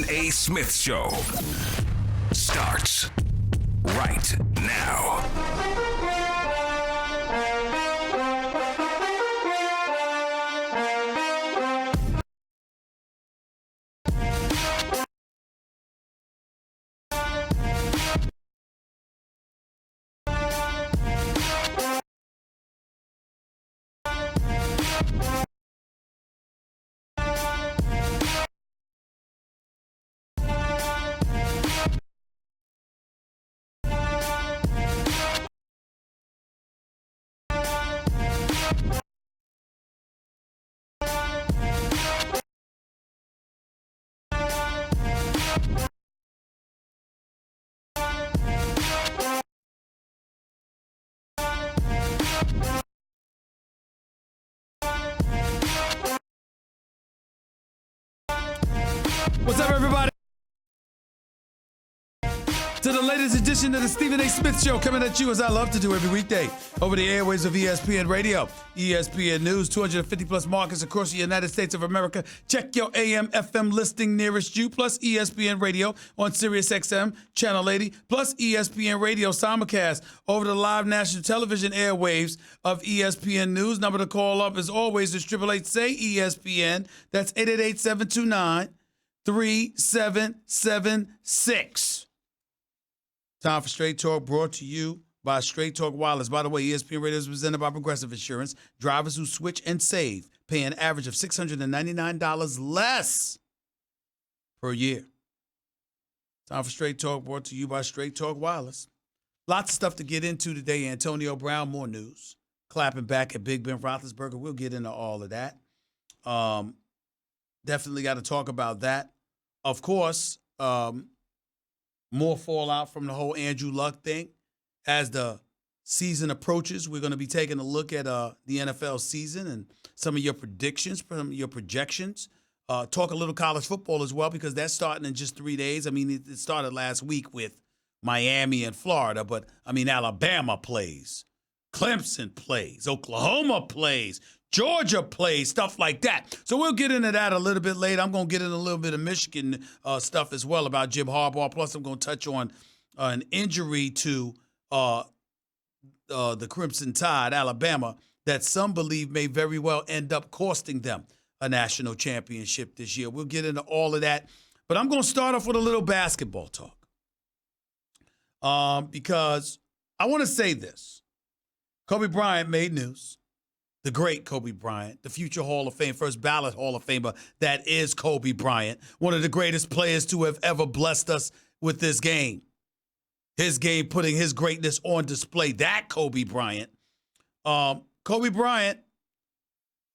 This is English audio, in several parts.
A. Smith Show starts right now. What's up, everybody? To the latest edition of the Stephen A. Smith Show, coming at you as I love to do every weekday over the airways of ESPN Radio, ESPN News, 250 plus markets across the United States of America. Check your AM, FM listing nearest you, plus ESPN Radio on Sirius XM, Channel 80, plus ESPN Radio simulcast over the live national television airwaves of ESPN News. Number to call up, as always, is 888-SAY-ESPN. That's 888-729-3776. Time for Straight Talk, brought to you by Straight Talk Wireless. By the way, ESPN Radio is presented by Progressive Insurance. Drivers who switch and save pay an average of $699 less per year. Time for Straight Talk, brought to you by Straight Talk Wireless. Lots of stuff to get into today. Antonio Brown, more news. Clapping back at Big Ben Roethlisberger. We'll get into all of that. Definitely got to talk about that. Of course, more fallout from the whole Andrew Luck thing. As the season approaches, we're going to be taking a look at the NFL season and some of your predictions, some of your projections. Talk a little college football as well, because that's starting in just 3 days. I mean, it started last week with Miami and Florida, but, I mean, Alabama plays. Clemson plays. Oklahoma plays. Georgia plays, stuff like that. So we'll get into that a little bit later. I'm going to get into a little bit of Michigan stuff as well about Jim Harbaugh. Plus, I'm going to touch on an injury to the Crimson Tide, Alabama, that some believe may very well end up costing them a national championship this year. We'll get into all of that. But I'm going to start off with a little basketball talk because I want to say this. Kobe Bryant made news. The great Kobe Bryant, the future Hall of Fame, first ballot Hall of Famer, that is Kobe Bryant, one of the greatest players to have ever blessed us with this game. His game putting his greatness on display. That Kobe Bryant. Kobe Bryant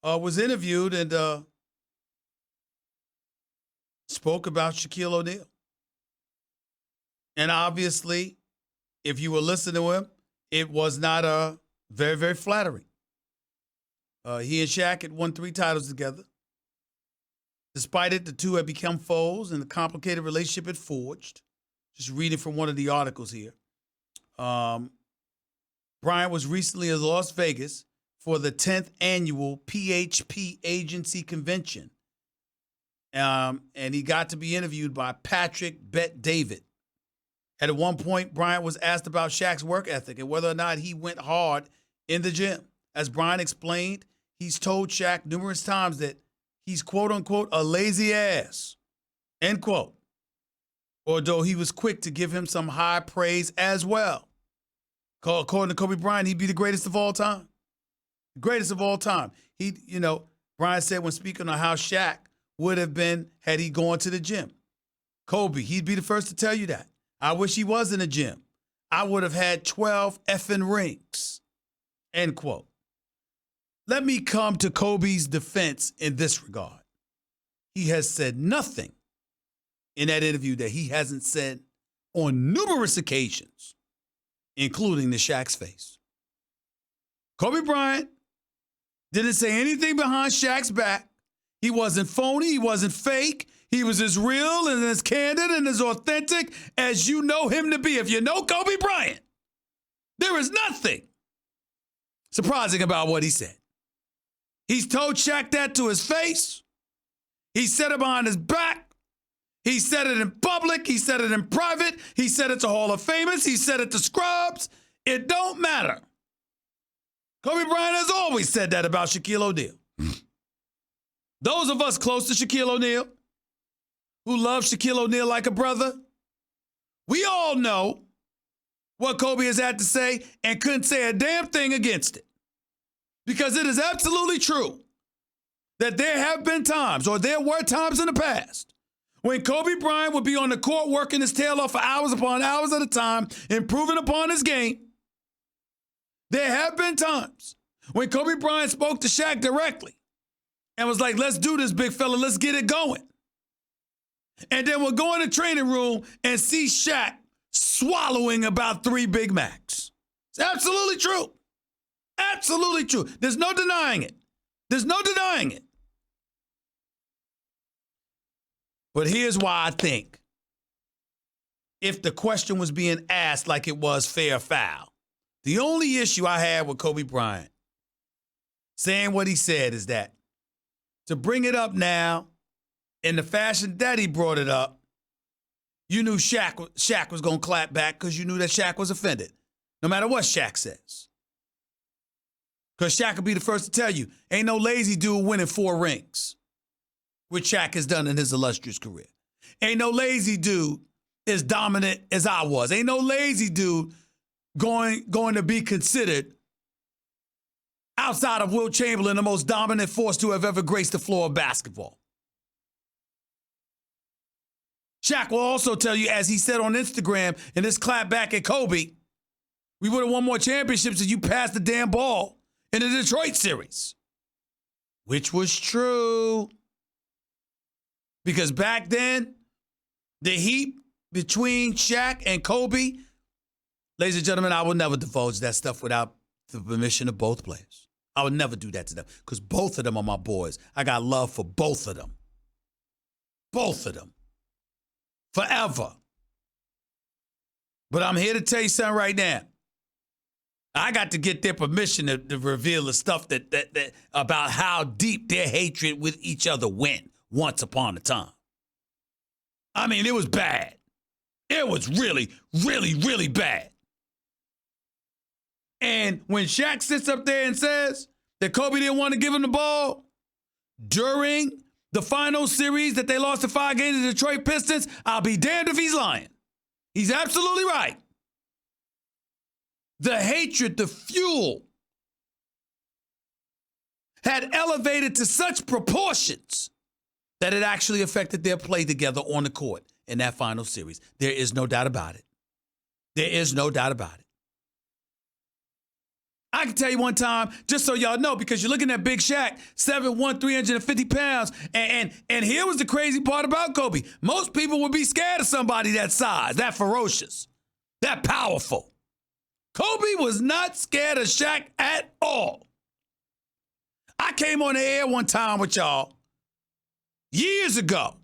was interviewed and spoke about Shaquille O'Neal. And obviously, if you were listening to him, it was not very, very flattering. He and Shaq had won 3 titles together. Despite it, the two had become foes and the complicated relationship had forged. Just reading from one of the articles here. Bryant was recently in Las Vegas for the 10th annual PHP Agency Convention. And he got to be interviewed by Patrick Bet-David. At one point, Bryant was asked about Shaq's work ethic and whether or not he went hard in the gym. As Bryant explained, he's told Shaq numerous times that he's, quote unquote, a lazy ass, end quote. Although he was quick to give him some high praise as well. According to Kobe Bryant, he'd be the greatest of all time. The greatest of all time. Bryant said when speaking on how Shaq would have been had he gone to the gym. Kobe, he'd be the first to tell you that. I wish he was in the gym. I would have had 12 effing rings, end quote. Let me come to Kobe's defense in this regard. He has said nothing in that interview that he hasn't said on numerous occasions, including to Shaq's face. Kobe Bryant didn't say anything behind Shaq's back. He wasn't phony. He wasn't fake. He was as real and as candid and as authentic as you know him to be. If you know Kobe Bryant, there is nothing surprising about what he said. He's told Shaq that to his face. He said it behind his back. He said it in public. He said it in private. He said it to Hall of Famers. He said it to scrubs. It don't matter. Kobe Bryant has always said that about Shaquille O'Neal. Those of us close to Shaquille O'Neal, who love Shaquille O'Neal like a brother, we all know what Kobe has had to say and couldn't say a damn thing against it. Because it is absolutely true that there have been times, or there were times in the past, when Kobe Bryant would be on the court working his tail off for hours upon hours at a time, improving upon his game. There have been times when Kobe Bryant spoke to Shaq directly and was like, let's do this, big fella, let's get it going. And then we'll go in the training room and see Shaq swallowing about 3 Big Macs. It's absolutely true. Absolutely true. There's no denying it. There's no denying it. But here's why I think if the question was being asked like it was fair or foul, the only issue I had with Kobe Bryant saying what he said is that to bring it up now in the fashion that he brought it up, you knew Shaq was going to clap back because you knew that Shaq was offended, no matter what Shaq says. Because Shaq will be the first to tell you, ain't no lazy dude winning 4 rings, which Shaq has done in his illustrious career. Ain't no lazy dude as dominant as I was. Ain't no lazy dude going to be considered outside of Wilt Chamberlain the most dominant force to have ever graced the floor of basketball. Shaq will also tell you, as he said on Instagram in this clap back at Kobe, we would have won more championships if you passed the damn ball in the Detroit series. Which was true. Because back then, the heat between Shaq and Kobe, ladies and gentlemen, I will never divulge that stuff without the permission of both players. I would never do that to them because both of them are my boys. I got love for both of them. Both of them. Forever. But I'm here to tell you something right now. I got to get their permission to reveal the stuff that about how deep their hatred with each other went once upon a time. I mean, it was bad. It was really, really, really bad. And when Shaq sits up there and says that Kobe didn't want to give him the ball during the final series that they lost the 5 games to the Detroit Pistons, I'll be damned if he's lying. He's absolutely right. The hatred, the fuel had elevated to such proportions that it actually affected their play together on the court in that final series. There is no doubt about it. There is no doubt about it. I can tell you one time, just so y'all know, because you're looking at Big Shaq, 7'1", 350 pounds, and here was the crazy part about Kobe. Most people would be scared of somebody that size, that ferocious, that powerful. Kobe was not scared of Shaq at all. I came on the air one time with y'all years ago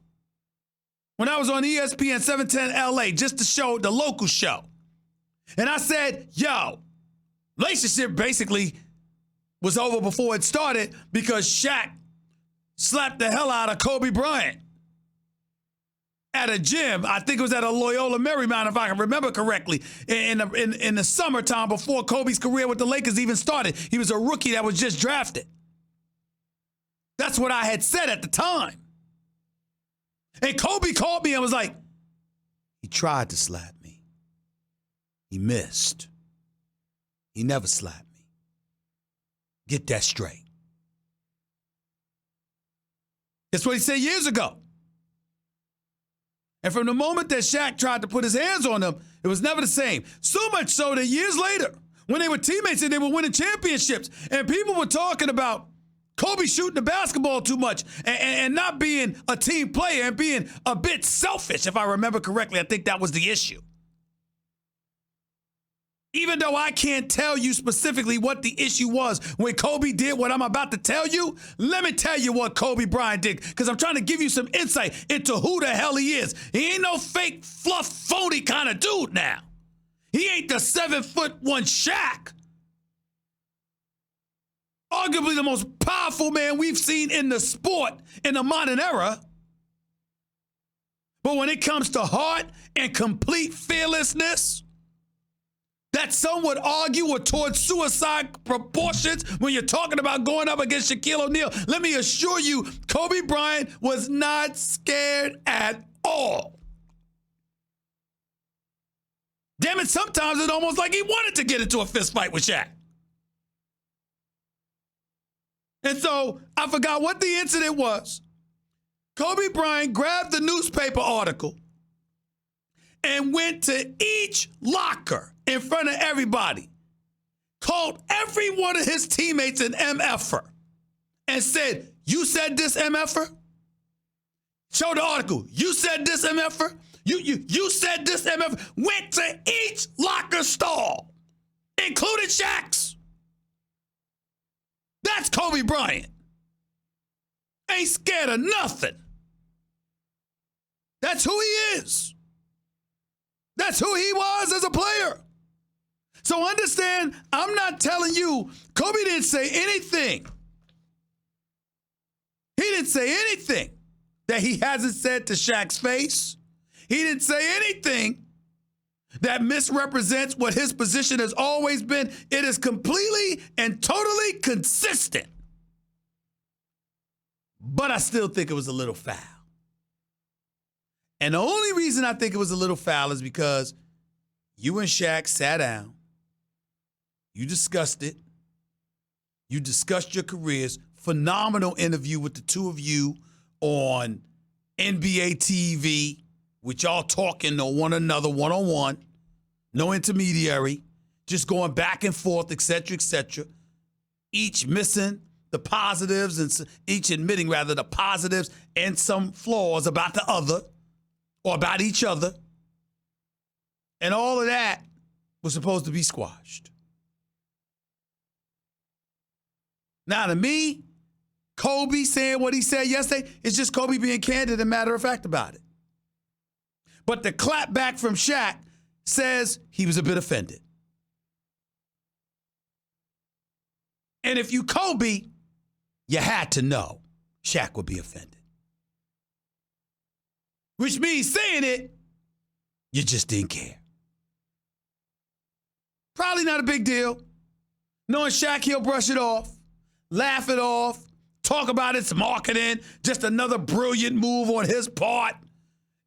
when I was on ESPN 710 LA, just to show the local show. And I said, yo, relationship basically was over before it started because Shaq slapped the hell out of Kobe Bryant at a gym. I think it was at a Loyola Marymount, if I can remember correctly, in the summertime before Kobe's career with the Lakers even started. He was a rookie that was just drafted. That's what I had said at the time. And Kobe called me and was like, he tried to slap me. He missed. He never slapped me. Get that straight. That's what he said years ago. And from the moment that Shaq tried to put his hands on him, it was never the same. So much so that years later, when they were teammates and they were winning championships, and people were talking about Kobe shooting the basketball too much and not being a team player and being a bit selfish, if I remember correctly. I think that was the issue. Even though I can't tell you specifically what the issue was when Kobe did what I'm about to tell you, let me tell you what Kobe Bryant did, because I'm trying to give you some insight into who the hell he is. He ain't no fake, fluff, phony kind of dude now. He ain't the 7'1" Shaq. Arguably the most powerful man we've seen in the sport in the modern era. But when it comes to heart and complete fearlessness, that some would argue were towards suicide proportions when you're talking about going up against Shaquille O'Neal, let me assure you, Kobe Bryant was not scared at all. Damn it, sometimes it's almost like he wanted to get into a fist fight with Shaq. And so I forgot what the incident was. Kobe Bryant grabbed the newspaper article and went to each locker in front of everybody, called every one of his teammates an MFer, and said, "You said this MFer?" Show the article. "You said this MFer?" You said this MFer. Went to each locker stall, including Shaq's. That's Kobe Bryant. Ain't scared of nothing. That's who he is. That's who he was as a player. So understand, I'm not telling you, Kobe didn't say anything. He didn't say anything that he hasn't said to Shaq's face. He didn't say anything that misrepresents what his position has always been. It is completely and totally consistent. But I still think it was a little foul. And the only reason I think it was a little foul is because you and Shaq sat down. You discussed it. You discussed your careers. Phenomenal interview with the two of you on NBA TV, with y'all talking to one another one-on-one. No intermediary. Just going back and forth, et cetera, et cetera. Each missing the positives and each admitting, rather, the positives and some flaws about the other or about each other. And all of that was supposed to be squashed. Now, to me, Kobe saying what he said yesterday is just Kobe being candid and matter of fact about it. But the clap back from Shaq says he was a bit offended. And if you Kobe, you had to know Shaq would be offended. Which means saying it, you just didn't care. Probably not a big deal. Knowing Shaq, he'll brush it off, laugh it off, talk about it's marketing, just another brilliant move on his part.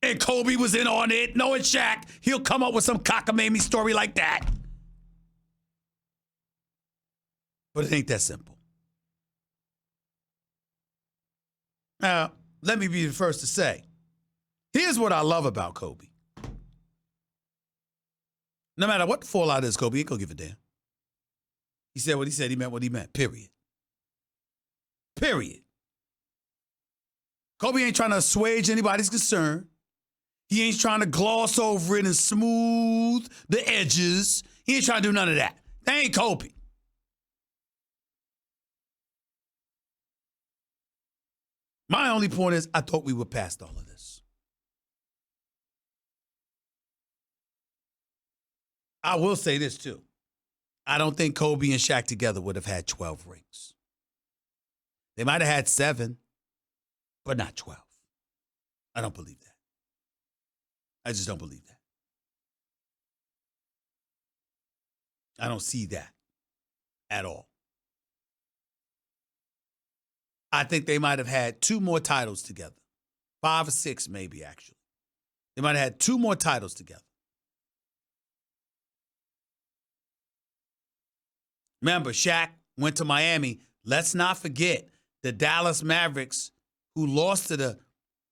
And Kobe was in on it. Knowing Shaq, he'll come up with some cockamamie story like that. But it ain't that simple. Now, let me be the first to say, here's what I love about Kobe. No matter what the fallout is, Kobe ain't gonna give a damn. He said what he said, he meant what he meant, period. Period. Kobe ain't trying to assuage anybody's concern. He ain't trying to gloss over it and smooth the edges. He ain't trying to do none of that. That ain't Kobe. My only point is, I thought we were past all of this. I will say this too. I don't think Kobe and Shaq together would have had 12 rings. They might have had 7, but not 12. I don't believe that. I just don't believe that. I don't see that at all. I think they might have had 2 more titles together. 5 or 6 maybe, actually. They might have had 2 more titles together. Remember, Shaq went to Miami. Let's not forget the Dallas Mavericks, who lost to the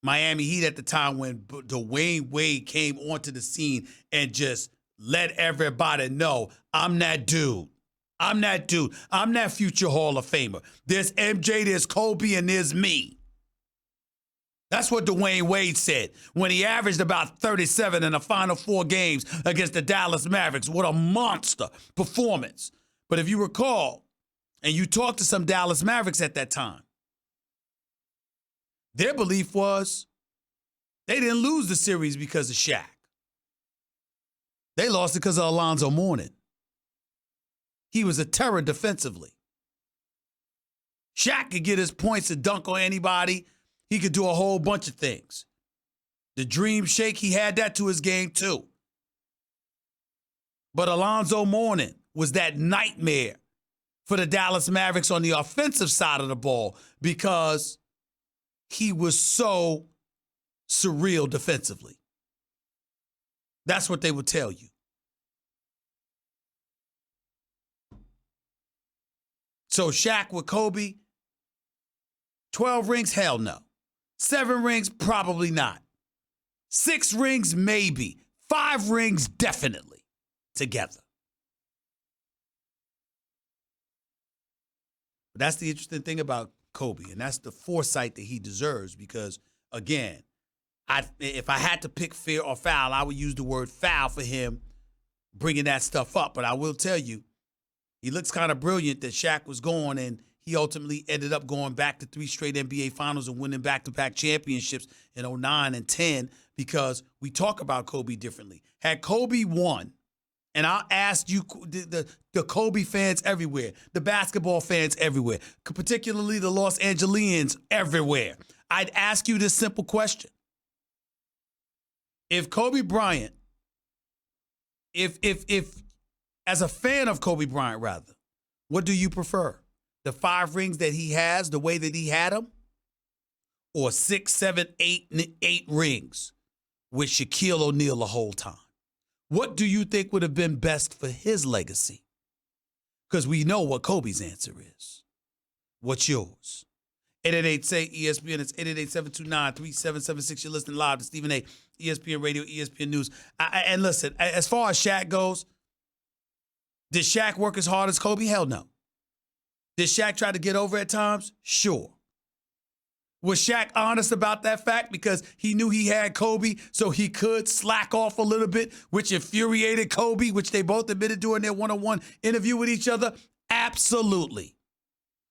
Miami Heat at the time when Dwayne Wade came onto the scene and just let everybody know, I'm that dude. I'm that dude. I'm that future Hall of Famer. There's MJ, there's Kobe, and there's me. That's what Dwayne Wade said when he averaged about 37 in the final 4 games against the Dallas Mavericks. What a monster performance. But if you recall, and you talked to some Dallas Mavericks at that time, their belief was they didn't lose the series because of Shaq. They lost it because of Alonzo Mourning. He was a terror defensively. Shaq could get his points to dunk on anybody. He could do a whole bunch of things. The dream shake, he had that to his game too. But Alonzo Mourning was that nightmare for the Dallas Mavericks on the offensive side of the ball because he was so surreal defensively. That's what they would tell you. So Shaq with Kobe, 12 rings, hell no. 7 rings, probably not. 6 rings, maybe. 5 rings, definitely, together. But that's the interesting thing about Kobe, and that's the foresight that he deserves because, again, if I had to pick fair or foul, I would use the word foul for him bringing that stuff up. But I will tell you, he looks kind of brilliant that Shaq was gone, and he ultimately ended up going back to 3 straight NBA Finals and winning back-to-back championships in 09 and 10 because we talk about Kobe differently. Had Kobe won, and I'll ask you, the Kobe fans everywhere, the basketball fans everywhere, particularly the Los Angeles everywhere, I'd ask you this simple question. If Kobe Bryant, if as a fan of Kobe Bryant, rather, what do you prefer? The 5 rings that he has, the way that he had them, or 6, 7, 8 rings with Shaquille O'Neal the whole time? What do you think would have been best for his legacy? Because we know what Kobe's answer is. What's yours? 888-SAY-ESPN. It's 888-729-3776. You're listening live to Stephen A. ESPN Radio, ESPN News. And listen, as far as Shaq goes, did Shaq work as hard as Kobe? Hell no. Did Shaq try to get over at times? Sure. Was Shaq honest about that fact because he knew he had Kobe so he could slack off a little bit, which infuriated Kobe, which they both admitted during their one-on-one interview with each other? Absolutely.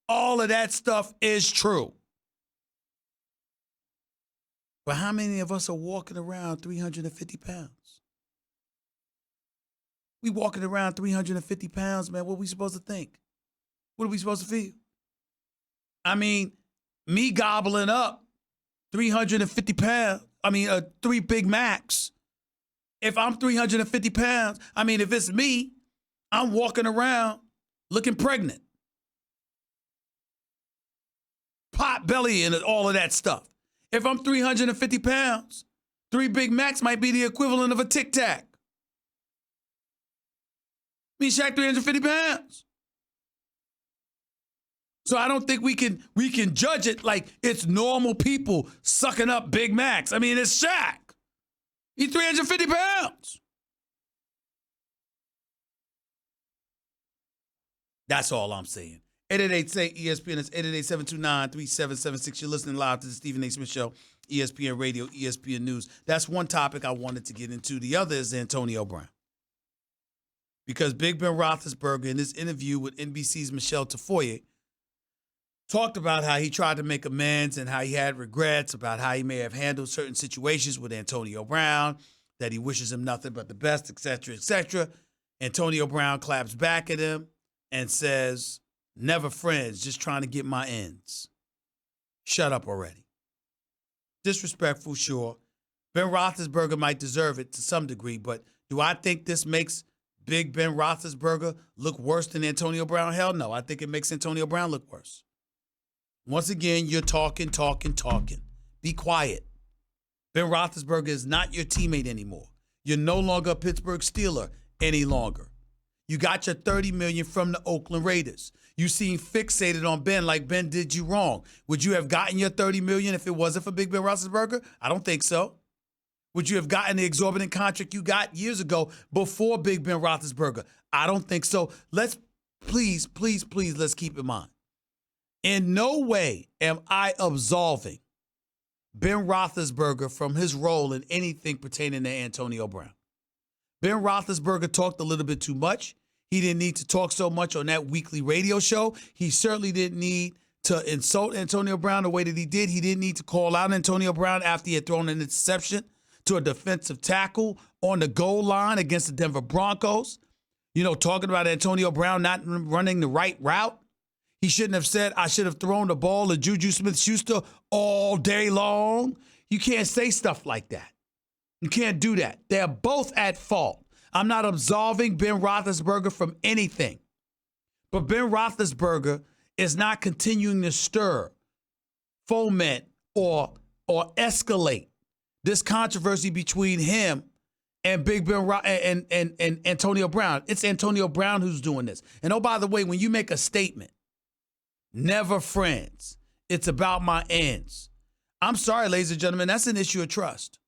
All of that stuff is true. But how many of us are walking around 350 pounds? We walking around 350 pounds, man. What are we supposed to think? What are we supposed to feel? I mean, me gobbling up 350 pounds, 3 Big Macs. If I'm 350 pounds, if it's me, I'm walking around looking pregnant. Pot belly and all of that stuff. If I'm 350 pounds, 3 Big Macs might be the equivalent of a Tic Tac. Shaq 350 pounds. So I don't think we can judge it like it's normal people sucking up Big Macs. It's Shaq. He's 350 pounds. That's all I'm saying. 888-SAY-ESPN. It's 888-729-3776. You're listening live to the Stephen A. Smith Show, ESPN Radio, ESPN News. That's one topic I wanted to get into. The other is Antonio Brown. Because Big Ben Roethlisberger, in this interview with NBC's Michelle Tafoya, talked about how he tried to make amends and how he had regrets about how he may have handled certain situations with Antonio Brown, that he wishes him nothing but the best, et cetera, et cetera. Antonio Brown claps back at him and says, "Never friends, just trying to get my ends. Shut up already." Disrespectful, sure. Ben Roethlisberger might deserve it to some degree, but do I think this makes Big Ben Roethlisberger look worse than Antonio Brown? Hell no. I think it makes Antonio Brown look worse. Once again, you're talking. Be quiet. Ben Roethlisberger is not your teammate anymore. You're no longer a Pittsburgh Steeler any longer. You got your $30 million from the Oakland Raiders. You seem fixated on Ben like Ben did you wrong. Would you have gotten your $30 million if it wasn't for Big Ben Roethlisberger? I don't think so. Would you have gotten the exorbitant contract you got years ago before Big Ben Roethlisberger? I don't think so. Let's please, let's keep in mind. In no way am I absolving Ben Roethlisberger from his role in anything pertaining to Antonio Brown. Ben Roethlisberger talked a little bit too much. He didn't need to talk so much on that weekly radio show. He certainly didn't need to insult Antonio Brown the way that he did. He didn't need to call out Antonio Brown after he had thrown an interception to a defensive tackle on the goal line against the Denver Broncos. Talking about Antonio Brown not running the right route. He shouldn't have said, "I should have thrown the ball to Juju Smith-Schuster all day long." You can't say stuff like that. You can't do that. They're both at fault. I'm not absolving Ben Roethlisberger from anything. But Ben Roethlisberger is not continuing to stir, foment, or escalate this controversy between him and Big Ben and Antonio Brown. It's Antonio Brown who's doing this. And oh, by the way, when you make a statement, never friends, it's about my ends. I'm sorry, ladies and gentlemen, that's an issue of trust.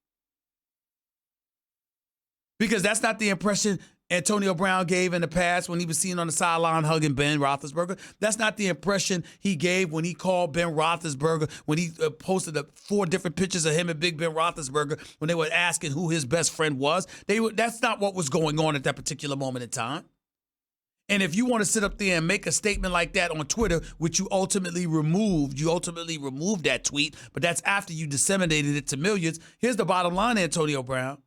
Because that's not the impression Antonio Brown gave in the past when he was seen on the sideline hugging Ben Roethlisberger. That's not the impression he gave when he called Ben Roethlisberger, when he posted 4 different pictures of him and Big Ben Roethlisberger when they were asking who his best friend was. That's not what was going on at that particular moment in time. And if you want to sit up there and make a statement like that on Twitter, which you ultimately removed that tweet, but that's after you disseminated it to millions. Here's the bottom line, Antonio Brown.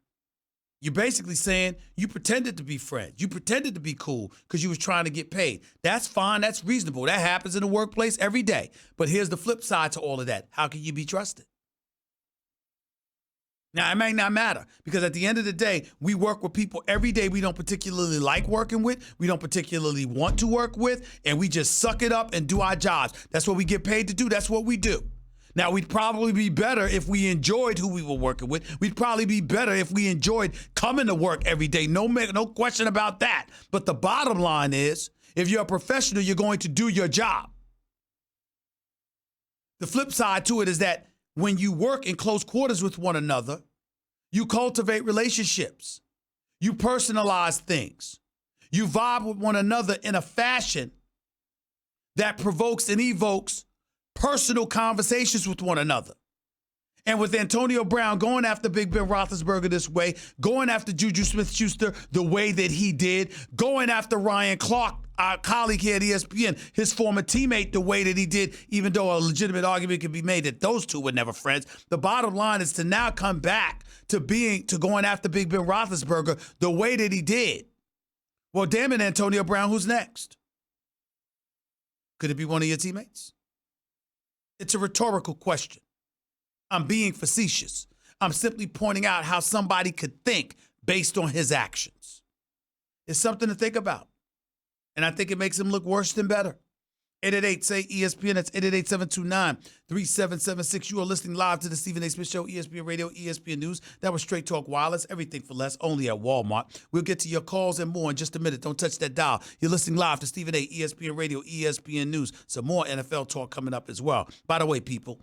You're basically saying you pretended to be friends. You pretended to be cool because you was trying to get paid. That's fine. That's reasonable. That happens in the workplace every day. But here's the flip side to all of that. How can you be trusted? Now, it may not matter because at the end of the day, we work with people every day we don't particularly like working with, we don't particularly want to work with, and we just suck it up and do our jobs. That's what we get paid to do. That's what we do. Now, we'd probably be better if we enjoyed who we were working with. We'd probably be better if we enjoyed coming to work every day. No question about that. But the bottom line is, if you're a professional, you're going to do your job. The flip side to it is that when you work in close quarters with one another, you cultivate relationships. You personalize things. You vibe with one another in a fashion that provokes and evokes personal conversations with one another. And with Antonio Brown going after Big Ben Roethlisberger this way, going after Juju Smith-Schuster the way that he did, going after Ryan Clark, our colleague here at ESPN, his former teammate, the way that he did, even though a legitimate argument could be made that those two were never friends. The bottom line is to now come back to going after Big Ben Roethlisberger the way that he did. Well, damn it, Antonio Brown, who's next? Could it be one of your teammates? It's a rhetorical question. I'm being facetious. I'm simply pointing out how somebody could think based on his actions. It's something to think about. And I think it makes him look worse than better. 888-SAY-ESPN. That's 888-729-3776. You are listening live to the Stephen A. Smith Show, ESPN Radio, ESPN News. That was Straight Talk Wireless. Everything for less, only at Walmart. We'll get to your calls and more in just a minute. Don't touch that dial. You're listening live to Stephen A. ESPN Radio, ESPN News. Some more NFL talk coming up as well. By the way, people,